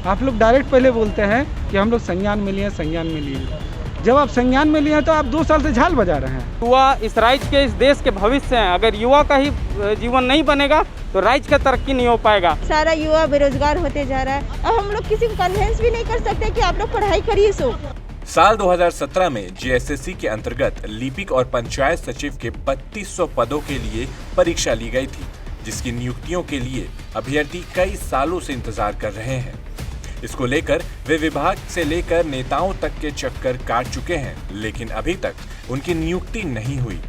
आप लोग डायरेक्ट पहले बोलते हैं कि हम लोग संज्ञान में लिए, संज्ञान में लिए। जब आप संज्ञान में लिए हैं तो आप 2 साल से झाल बजा रहे हैं। युवा इस राज्य के, इस देश के भविष्य हैं। अगर युवा का ही जीवन नहीं बनेगा तो राज्य का तरक्की नहीं हो पाएगा। सारा युवा बेरोजगार होते जा रहा है। अब हम लोग किसी को कन्विंस भी नहीं कर सकते कि आप लोग पढ़ाई करिए। साल 2017 में जेएसएससी के अंतर्गत लिपिक और पंचायत सचिव के 3200 पदों के लिए परीक्षा ली गई थी, जिसकी नियुक्तियों के लिए अभ्यर्थी कई सालों से इंतजार कर रहे हैं। इसको लेकर वे विभाग से लेकर नेताओं तक के चक्कर काट चुके हैं, लेकिन अभी तक उनकी नियुक्ति नहीं हुई।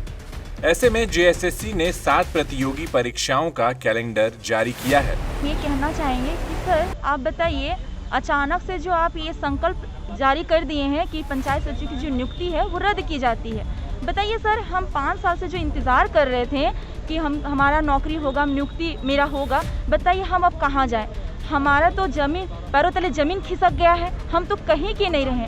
ऐसे में जेएसएससी ने 7 प्रतियोगी परीक्षाओं का कैलेंडर जारी किया है। ये कहना चाहेंगे कि सर आप बताइए, अचानक से जो आप ये संकल्प जारी कर दिए हैं कि पंचायत सचिव की जो नियुक्ति है वो रद्द की जाती है। बताइए सर, हम 5 साल से जो इंतज़ार कर रहे थे कि हमारा नौकरी होगा, नियुक्ति मेरा होगा, बताइए हम अब कहाँ जाएं? हमारा तो जमीन, पैरों तले जमीन खिसक गया है, हम तो कहीं के नहीं रहे।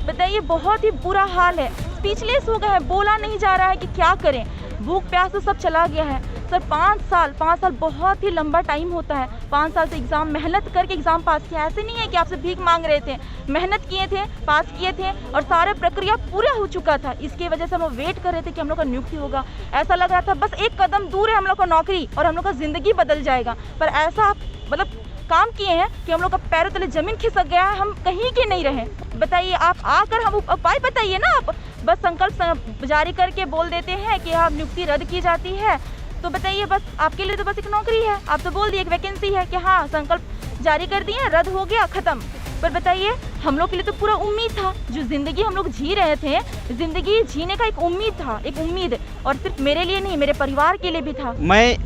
बताइए, बहुत ही बुरा हाल है, स्पीचलेस हो गया है, बोला नहीं जा रहा है कि क्या करें। भूख प्यास तो सब चला गया है। सर 5 साल बहुत ही लंबा टाइम होता है। 5 साल से एग्ज़ाम, मेहनत करके एग्ज़ाम पास किया। ऐसे नहीं है कि आपसे भीख मांग रहे थे, मेहनत किए थे, पास किए थे और सारे प्रक्रिया पूरा हो चुका था। इसकी वजह से हम वेट कर रहे थे कि हम लोग का नियुक्ति होगा। ऐसा लग रहा था बस एक कदम दूर है हम लोग का नौकरी और हम लोग का ज़िंदगी बदल जाएगा। पर ऐसा मतलब काम किए हैं कि हम लोग का पैरों तले जमीन खिसक गया है, हम कहीं के नहीं रहे। बताइए, आप आकर हम उपाय बताइए ना। आप बस संकल्प जारी करके बोल देते हैं कि आप नियुक्ति रद्द की जाती है, तो बताइए बस आपके लिए तो बस एक नौकरी है। आप तो बोल दिए एक वैकेंसी है कि हाँ संकल्प जारी कर दिए, रद्द हो गया, खत्म। पर बताइए, हम लोग के लिए तो पूरा उम्मीद था। जो ज़िंदगी हम लोग जी रहे थे, ज़िंदगी जीने का एक उम्मीद था, एक उम्मीद, और सिर्फ मेरे लिए नहीं, मेरे परिवार के लिए भी था। मैं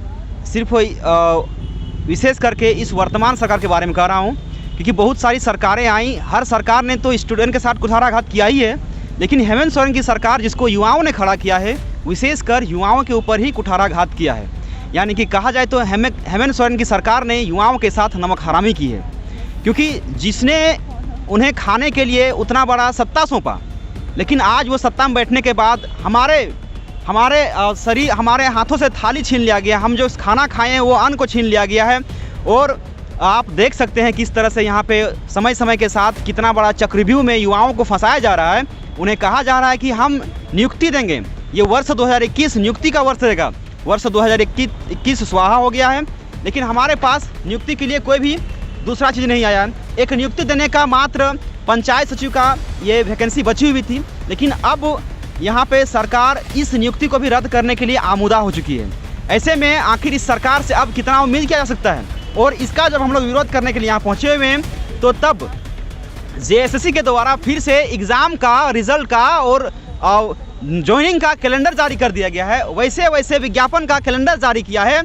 सिर्फ विशेष करके इस वर्तमान सरकार के बारे में कह रहा हूँ, क्योंकि बहुत सारी सरकारें आई, हर सरकार ने तो स्टूडेंट के साथ कुठाराघात किया ही है, लेकिन हेमंत सोरेन की सरकार, जिसको युवाओं ने खड़ा किया है, विशेषकर युवाओं के ऊपर ही कुठाराघात किया है। यानी कि कहा जाए तो हेमंत सोरेन की सरकार ने युवाओं के साथ नमक हरामी की है, क्योंकि जिसने उन्हें खाने के लिए उतना बड़ा सत्ता सौंपा, लेकिन आज वो सत्ता में बैठने के बाद हमारे हाथों से थाली छीन लिया गया। हम जो खाना खाए हैं वो अन्न को छीन लिया गया है। और आप देख सकते हैं किस तरह से यहाँ पे समय समय के साथ कितना बड़ा चक्रव्यूह में युवाओं को फंसाया जा रहा है। उन्हें कहा जा रहा है कि हम नियुक्ति देंगे, ये वर्ष 2021 नियुक्ति का वर्ष रहेगा। वर्ष 2021 स्वाहा हो गया है, लेकिन हमारे पास नियुक्ति के लिए कोई भी दूसरा चीज़ नहीं आया। एक नियुक्ति देने का मात्र पंचायत सचिव का ये वैकेंसी बची हुई थी, लेकिन अब यहाँ पे सरकार इस नियुक्ति को भी रद्द करने के लिए आमोदा हो चुकी है। ऐसे में आखिर इस सरकार से अब कितना उम्मीद किया जा सकता है? और इसका जब हम लोग विरोध करने के लिए यहाँ पहुँचे हुए हैं, तो तब जेएसएससी के द्वारा फिर से एग्ज़ाम का रिजल्ट का और ज्वाइनिंग का कैलेंडर जारी कर दिया गया है। वैसे विज्ञापन का कैलेंडर जारी किया है,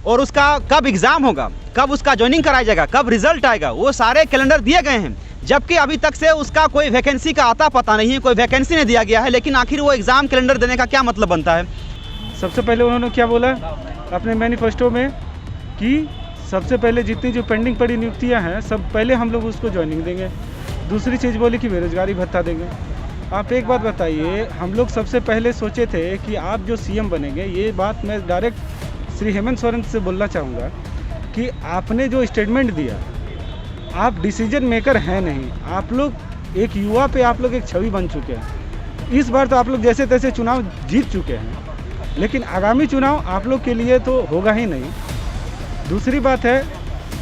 और उसका कब एग्ज़ाम होगा, कब उसका ज्वाइनिंग कराया जाएगा, कब रिजल्ट आएगा, वो सारे कैलेंडर दिए गए हैं। जबकि अभी तक से उसका कोई वैकेंसी का आता पता नहीं है, कोई वैकेंसी नहीं दिया गया है। लेकिन आखिर वो एग्ज़ाम कैलेंडर देने का क्या मतलब बनता है? सबसे पहले उन्होंने क्या बोला अपने मैनिफेस्टो में कि सबसे पहले जितनी जो पेंडिंग पड़ी नियुक्तियां हैं, सब पहले हम लोग उसको ज्वाइनिंग देंगे। दूसरी चीज़ बोली कि बेरोजगारी भत्ता देंगे। आप एक बात बताइए, हम लोग सबसे पहले सोचे थे कि आप जो सीएम बनेंगे, ये बात मैं डायरेक्ट श्री हेमंत सोरेन से बोलना चाहूँगा कि आपने जो स्टेटमेंट दिया, आप डिसीजन मेकर हैं नहीं। आप लोग एक युवा पे आप लोग एक छवि बन चुके हैं। इस बार तो आप लोग जैसे तैसे चुनाव जीत चुके हैं, लेकिन आगामी चुनाव आप लोग के लिए तो होगा ही नहीं। दूसरी बात है,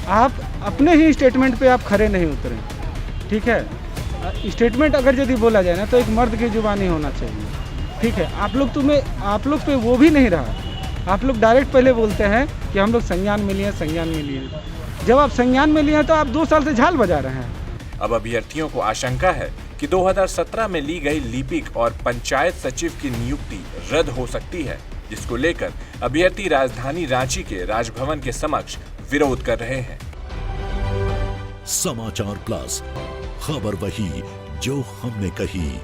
आप अपने ही स्टेटमेंट पे आप खरे नहीं उतरे। ठीक है, स्टेटमेंट अगर यदि बोला जाए ना, तो एक मर्द की जुबानी होना चाहिए। ठीक है, आप लोग पे वो भी नहीं रहा। आप लोग डायरेक्ट पहले बोलते हैं कि हम लोग संज्ञान में लिए, संज्ञान में लिए। जब आप संज्ञान में लिए हैं तो आप 2 साल से झाल बजा रहे हैं। अब अभ्यर्थियों को आशंका है कि 2017 में ली गई लिपिक और पंचायत सचिव की नियुक्ति रद्द हो सकती है, जिसको लेकर अभ्यर्थी राजधानी रांची के राजभवन के समक्ष विरोध कर रहे हैं। समाचार प्लस, खबर वही जो हमने कही।